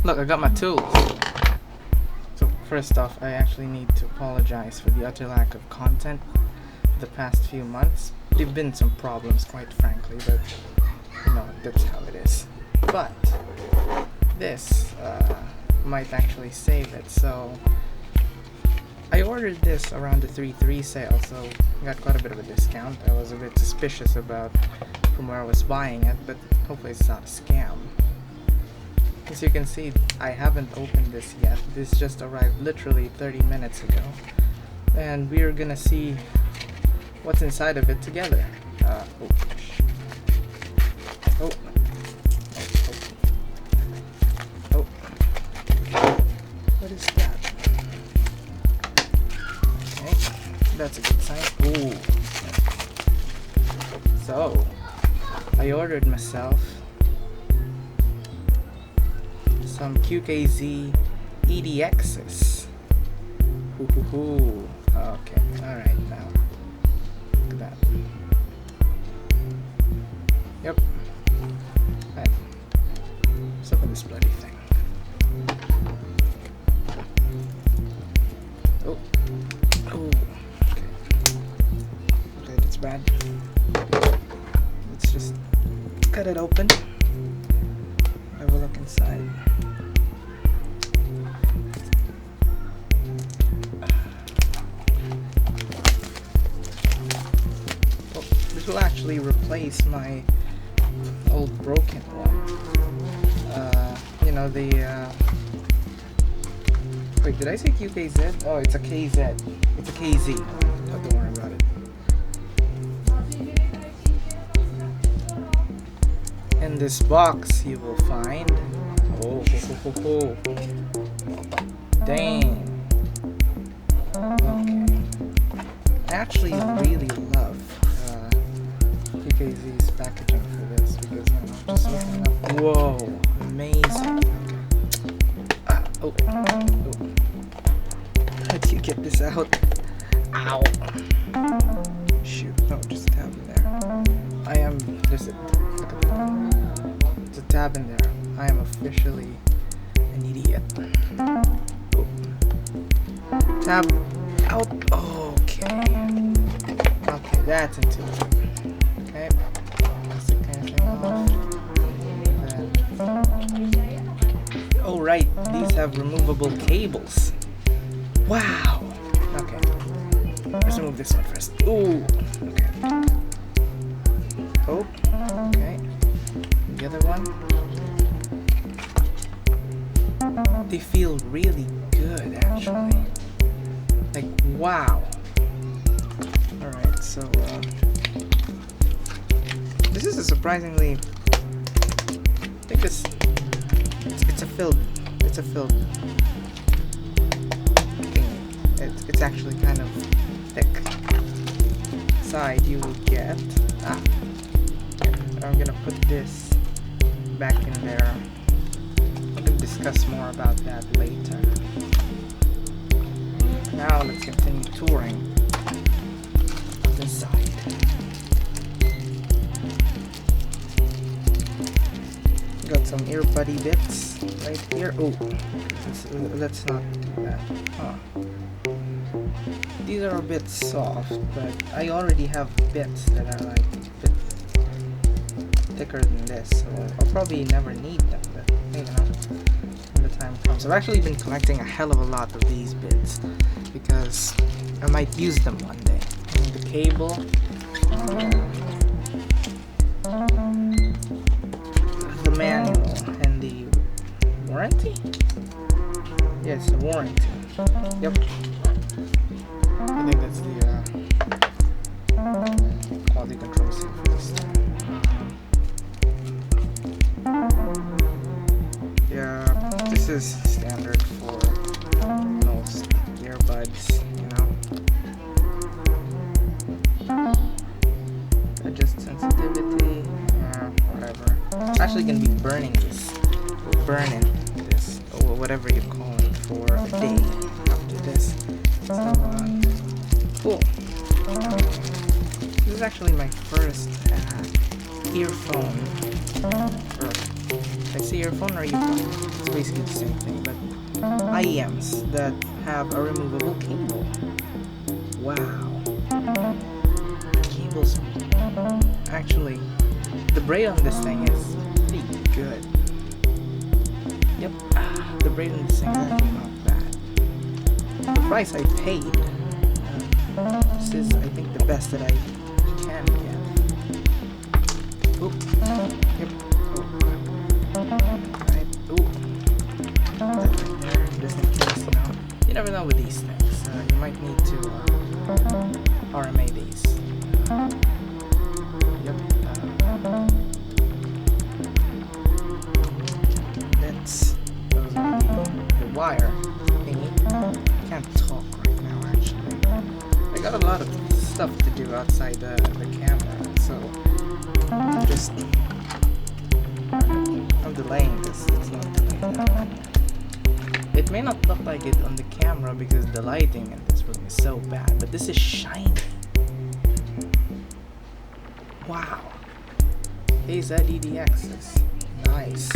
Look, I got my tools. So first off, I actually need to apologize for the utter lack of content for the past few months. There've been some problems, quite frankly, but you know, that's how it is. But this might actually save it. So I ordered this around the 3/3 sale, so I got quite a bit of a discount. I was a bit suspicious about from where I was buying it, but hopefully it's not a scam. As you can see, I haven't opened this yet. This just arrived literally 30 minutes ago, and we are gonna see what's inside of it together. What is that? Okay, that's a good sign. Ooh. So, I ordered myself some KZ EDXs. Okay, alright now. Look at that. Yep. Right. What's up in this bloody thing? Oh. Oh. Okay. Okay, that's bad. Let's just cut it open. Have a look inside. Oh, this will actually replace my old broken one. You know, the wait, did I say QKZ? Oh, it's a KZ. It's a KZ. Don't worry about it. In this box, you will find. Oh. Dang. Okay. I actually really love QKZ's packaging for this because I'm just looking up. Whoa, amazing. Okay. Oh. How do you get this out? Ow. Shoot. No, just a tab in there. There's a, look at that. There's a tab in there. I am officially an idiot. Oh. Tab out. Okay. Okay, that's into it. Okay. That's the kind of thing off. Oh, right. These have removable cables. Wow. Okay. Let's remove this one first. Ooh. Okay. Oh. Okay. The other one. They feel really good, actually. Like, wow. Alright, so, this is a surprisingly, I think it's a filled thing. It's actually kind of thick. Side you will get, I'm gonna put this back in there. We can discuss more about that later. Now let's continue touring what's inside. Got some earbuddy bits right here. Oh, let's not do that. These are a bit soft, but I already have bits that are like a bit thicker than this, so I'll probably never need them, but you know, when the time comes. I've actually been collecting a hell of a lot of these bits because I might use them one day. And the cable, the manual, and the warranty? Yes, the warranty. Yep. I think that's the quality control seal for this thing. Yeah, this is standard for most earbuds, you know. Adjust sensitivity, whatever. It's actually gonna be burning this, or whatever you call it, for a day after this. So, cool. This is actually my first earphone, or I say earphone or earphone. It's basically the same thing, but IEMs that have a removable cable. Wow. Cables. Actually, the braid on this thing is pretty good. Yep, the braid on this thing is actually not bad. The price I paid, this is, I think, the best that I can get. Oop. Yep. Oh, right. Oop. That right there, just in case, you never know with these things. You might need to RMA these. Yep. Those are the wire thingy. I can't talk right now, actually. I got a lot of stuff to do outside the camera, so I'm delaying this. It's not delaying. It may not look like it on the camera because the lighting in this room is so bad, but this is shiny. Wow. KZ EDX is nice.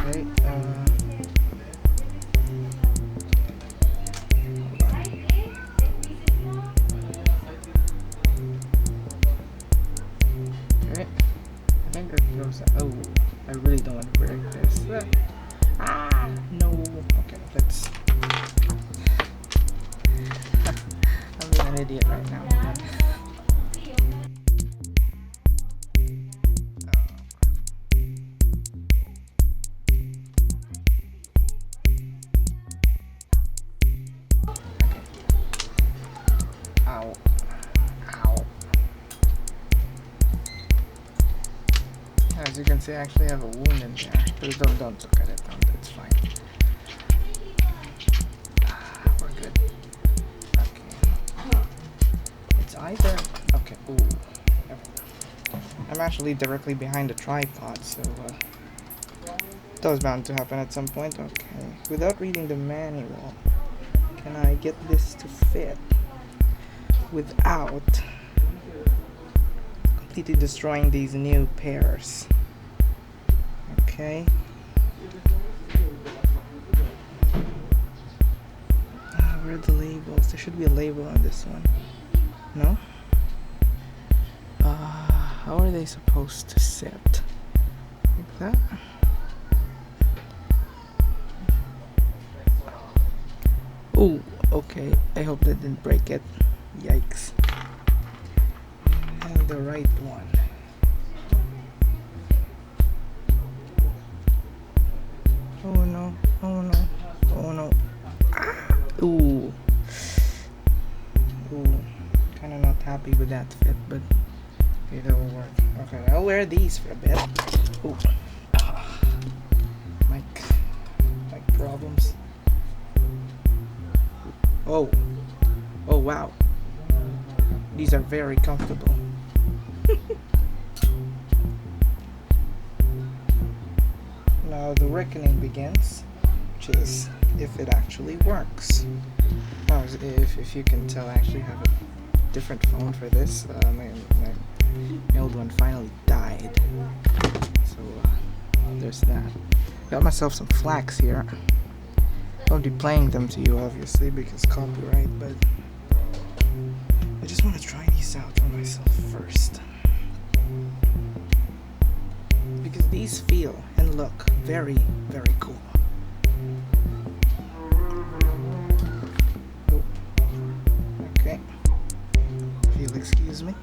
Okay, okay, I think that goes. Oh, I really don't want to break this. No. Okay, let's. I'm being an idiot right now. Ow. As you can see, I actually have a wound in there. But don't look at it. It's fine. We're good. Okay. It's either... Okay. Ooh. I'm actually directly behind the tripod, so... that was bound to happen at some point. Okay. Without reading the manual, can I get this to fit? Without completely destroying these new pairs. Okay. Where are the labels? There should be a label on this one. No? How are they supposed to sit? Like that? Oh, okay. I hope that didn't break it. Yikes. And the right one. Oh no, oh no, oh no. Ah! Ooh. Ooh. Kinda not happy with that fit, but okay, that will work. Okay, I'll wear these for a bit. Ooh. Mic problems. Oh. Oh wow. These are very comfortable. Now the reckoning begins, which is if it actually works. Now, if you can tell, I actually have a different phone for this. My old one finally died, so there's that. Got myself some flax here. I'll be playing them to you, obviously, because copyright, but I just want to try these out for myself first. Because these feel and look very, very cool. Oh. Okay. If you'll excuse me.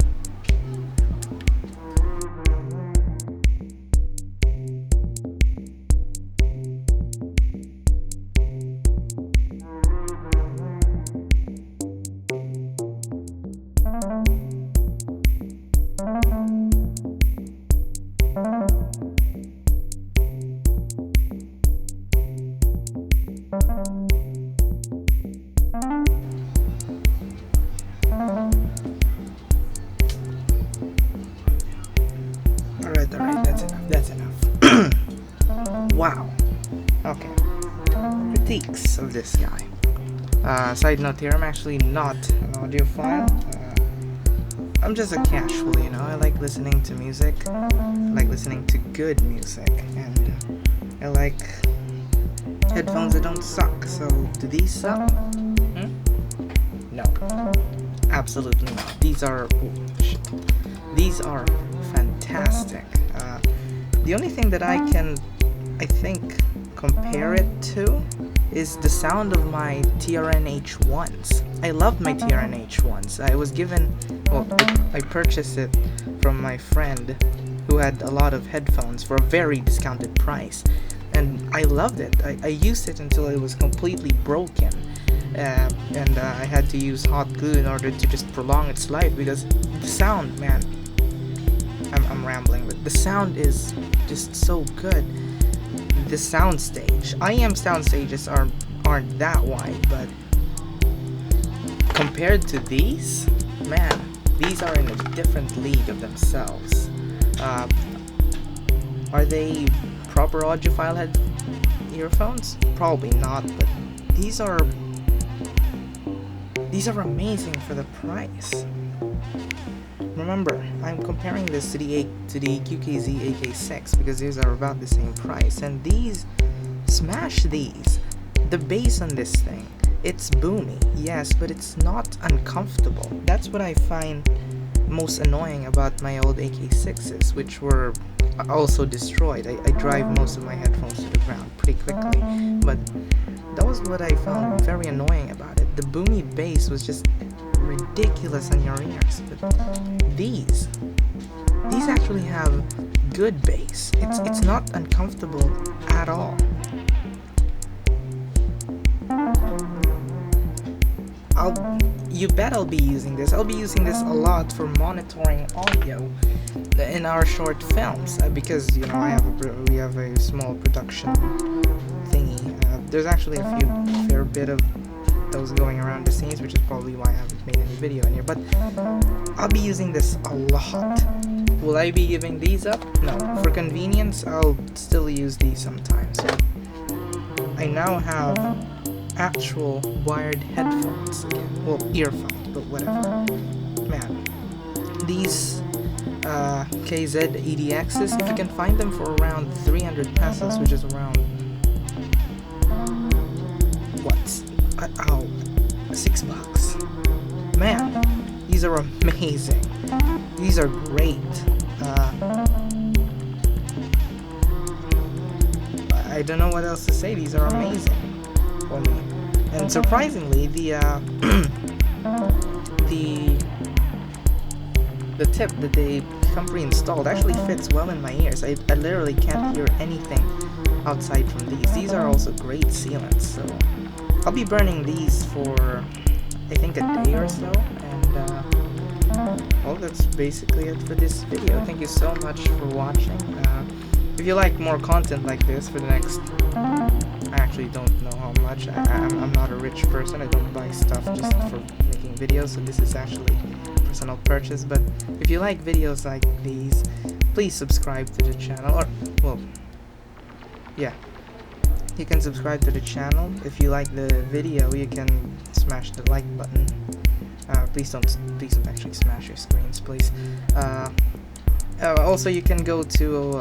Alright, that's enough. Wow. Okay. Critiques of this guy. Side note here, I'm actually not an audiophile. I'm just a casual, you know. I like listening to music. I like listening to good music, and I like headphones that don't suck. So, do these suck? No, absolutely not. These are fantastic. The only thing that I think, compare it to is the sound of my TRN-H1s. I love my TRN-H1s. I purchased it from my friend who had a lot of headphones for a very discounted price, and I loved it. I used it until it was completely broken, and I had to use hot glue in order to just prolong its life, because the sound, man, I'm rambling, but the sound is just so good. The soundstage, IEM sound stages aren't that wide, but compared to these, man, these are in a different league of themselves. Are they proper audiophile head earphones? Probably not, but these are amazing for the price. Remember, I'm comparing this to the KZ EDX because these are about the same price, and these smash these. The bass on this thing, it's boomy, yes, but it's not uncomfortable. That's what I find most annoying about my old AK6s, which were also destroyed. I drive most of my headphones to the ground pretty quickly, but that was what I found very annoying about it. The boomy bass was just ridiculous on your ears, but these actually have good bass. It's not uncomfortable at all. You bet I'll be using this. I'll be using this a lot for monitoring audio in our short films, because you know we have a small production thingy. There's actually a fair bit of those going around the scenes, which is probably why I haven't made any video in here, but I'll be using this a lot. Will I be giving these up? No. For convenience, I'll still use these sometimes. I now have actual wired headphones again. Well, earphones, but whatever. Man, these KZ EDXs, if you can find them for around 300 pesos, which is around $6. Man, these are amazing. These are great. I don't know what else to say. These are amazing for me. And surprisingly, the tip that they come pre-installed actually fits well in my ears. I literally can't hear anything outside from these. These are also great sealants, so I'll be burning these for I think a day or so, and well, that's basically it for this video. Thank you so much for watching. If you like more content like this for the next, I actually don't know how much. I'm not a rich person. I don't buy stuff just for making videos, so this is actually a personal purchase. But if you like videos like these, please subscribe to the channel, or well, yeah, you can subscribe to the channel. If you like the video, you can smash the like button. Please don't actually smash your screens, please. Also, you can go to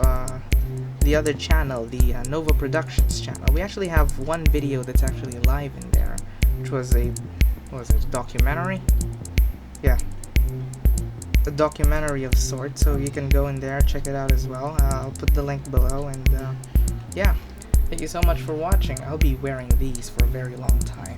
the other channel, the Nova Productions channel. We actually have one video that's actually live in there, which was a documentary? Yeah, a documentary of sorts. So you can go in there, check it out as well. I'll put the link below, and yeah. Thank you so much for watching. I'll be wearing these for a very long time.